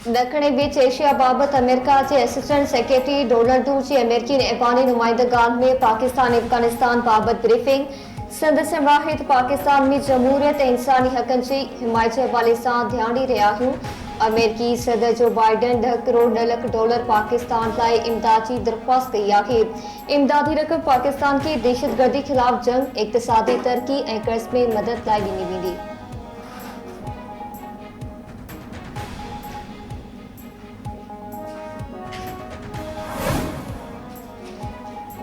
ॾखणे विच Asia बाबति America जे assistant secretary Donald tour जी अमेरिकी ऐवानी नुमाइंदगान में पाकिस्तान ऐं अफगानिस्तान बाबति ब्रीफिंग। संदसि हिमायत पाकिस्तान में जमहूरियत ऐं इंसानी हक़नि जी हिमायत जे हवाले सां ध्यानु ॾेई रहिया आहियूं। अमेरिकी सदर जो बाइडन $10 करोड़ पाकिस्तान लाइ इमदाद जी दरख़्वास्त कई आहे। इमदादी रक़म पाकिस्तान खे दहशतगर्दी ख़िलाफ़ जंग, इक़्तिसादी तरक़ी ऐं कर्ज़ में मदद लाइ ॾिनी वेंदी।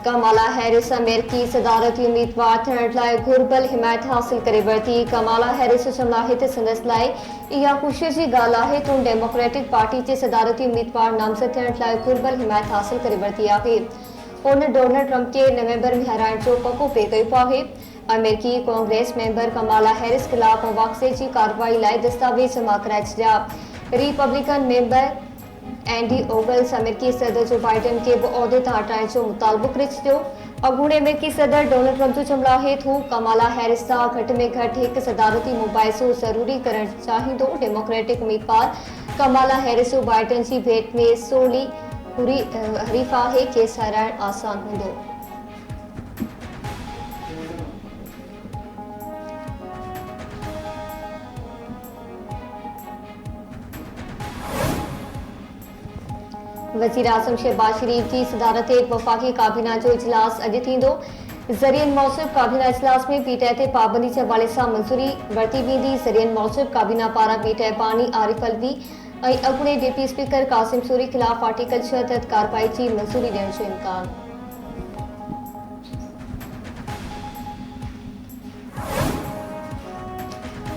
कमाला हैरिस अमेरिकी सदारती उम्मीदवार थियण लाइ घुर्बल हिमायत हासिल करे वरिती। कमाला हैरिस चमलाहित संदसि लाइ इहा ख़ुशीअ जी ॻाल्हि आहे त डेमोक्रेटिक पार्टी जे सदारती उम्मीदवार नामज़द थियण लाइ घुर्बल हिमायत हासिल करे वरिती आहे। हुन डोनाल्ड ट्रंप खे नवंबर में हाराइण जो पको पे कयो आहे। अमेरिकी कांग्रेस मेंबर कमाला हैरिस ख़िलाफ़ मुआख़ज़े जी कार्रवाई लाइ दस्तावेज़ जमा कराए छॾिया। रिपब्लिकन मेंबर एंडी ओवल्स अमेरिकी सदर जो बाइडन के उहिदे तां हटाइण जो मुतालबो करे छॾियो। अॻूणे अमेरिकी सदर डोनाल्ड ट्रंप जो चमलाहित हू कमाला हैरिस सां घटि में घटि हिकु सदारती मुबाहिसो ज़रूरी करणु चाहींदो। डेमोक्रेटिक उम्मीदवार कमाला हैरिस बाइडन जी भेट में सोली हरीफ़ आहे। खेसि हाराइणु आसान हूंदो। वज़ीर आज़म शहबाज शरीफ जी सदारत वफ़ाक़ी काबीना जो इजलास अॼु थींदो। ज़रियनि मौसूब काबीना इजलास में पीटीआई ते पाबंदी जे हवाले सां मंज़ूरी वरिती वेंदी। ज़रियनि मौसूब काबीना पारां पीटीआई बानी आरिफ अलवी ऐं अॻूणे डिप्टी स्पीकर कासिम सूरी ख़िलाफ़ आर्टिकल 6 तहत कार्रवाई जी मंज़ूरी ॾियण जो इम्कान।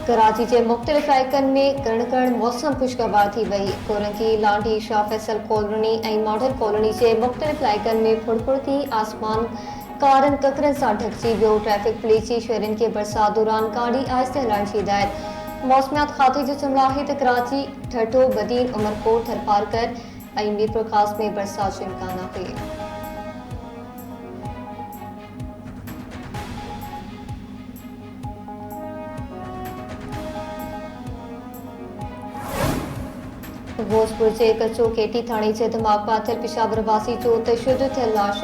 कराची के मुख़्तलिफ़ इलाइक़नि में कण मौसम खुशगवार थी वई। कोरंगी, लांडी, शाह फैसल कॉलोनी ऐं मॉडल कॉलोनी के मुख़्तलिफ़ इलाइक़नि में फुड़फुड़ थी आसमान कारनि ककरनि सां ढकिजी वियो। ट्रैफिक पुलिस जी शहरनि खे बरसाति दौरान गाड़ी आहिस्ते हलाइण जी हिदायत। मौसमियात खाते जो चमलाहित कराची, ठठो, बदीन, उमरकोट, थरपारकर ऐं मीरपुर ख़ास में बरसाति जो इम्कान आहे। भोजपुर के कचो केटी थाणे जे धमाका थियल पेशावर वासी जो तशद्दुद थियल लाश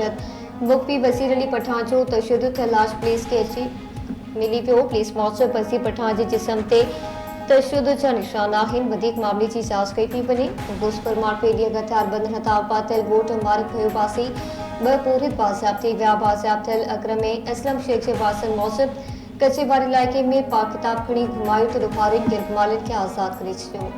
मुख्बी वज़ीर अली पठान जो तशद्दुद थियल लाश पुलिस खे अची मिली पियो। पुलिस मूजिब वज़ीर पठान जे जिस्म ते तशद्दुद जा निशान आहिनि। वधीक मामले जी जांच कई थी वञे। भोजपुर मां टे ॾींहं हथियारबंद हथापा थियल ॻोठ मारिक भयो वासी 2 पूरित बाज़ियाब थी विया। बाज़ियाब थियल अकरम असलम शेख जे वारसनि मूजिब कचेवारी इलाइक़े में पाक किताब खणी घुमायो त ॾुखारियुनि गिरफ़्तारनि खे आज़ाद करे छॾियो।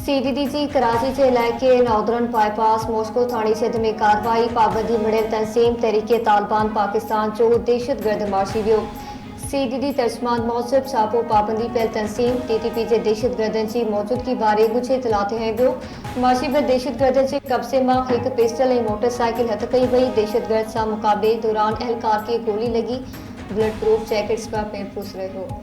सीडीडी जी कराची के इलाइक़े नौदरन बाईपास मॉस्को थाणे शहर में कार्रवाई। पाबंदी मिलियल तंज़ीम तहरीके तालिबान पाकिस्तान जो दहशतगर्द मारिजी वियो। सीडीडी तर्जमान मूजिब छापो पाबंदी पियल तंज़ीम टीटीपी जे दहशतगर्दनि जी मौजूदगी बारे ॻुझे इतला ते हंयो वियो। मारिजी वियल दहशतगर्दनि जे कब्ज़े मां हिकु पिस्टल ऐं मोटरसाइकिल हथ कई वई। दहशतगर्द सां मुक़ाबले दौरान अहलकार खे गोली लॻी। बुलेट प्रूफ जैकेट्स पिया महफूज़ रहियो।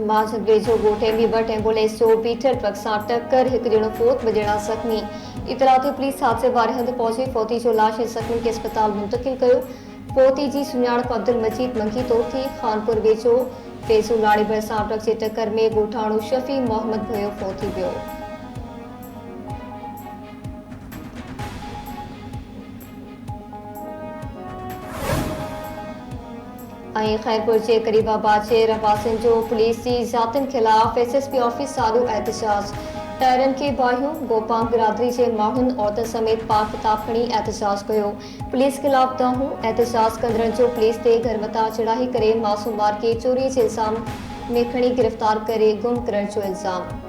मांझंदे जो ॻोठ एम्बीबट एम्बुलेंस जो बीठल ट्रक सां टक्कर, हिकु ॼणो फोत, 2 ॼणा ज़ख़्मी। इतला ते पुलिस हादसे वारे हंधि पहुची फोती जो लाश ऐं ज़ख़्मी खे अस्पताल मुंतक़िल कयो। फोती जी सुञाणप अब्दुल मजीद मंगी तौर थी। खानपुर वेझो फैज़ू लाड़ी भरिसां ट्रक जे टक्कर में ॻोठाणो शफ़ी मोहम्मद भयो फोत थी वियो। खैरपुर के करीबाबाद के रहवासियों जो पुलिस की ज़ातिन खिलाफ एसएसपी ऑफिस सारू एहतजाज। टायरन के बाहियों गोपांग बिरादरी के माण्हुनि औरतुनि समेत पाक किताब खणी एहतजाज कयो। पुलिस खिलाफ दाहूं एहतजाज कंदड़नि जो पुलिस ते घर मथा चढ़ाई करे मासूम ॿार खे चोरी के इल्ज़ाम में खणी गिरफ़्तार करे गुम करण जो इल्ज़ाम।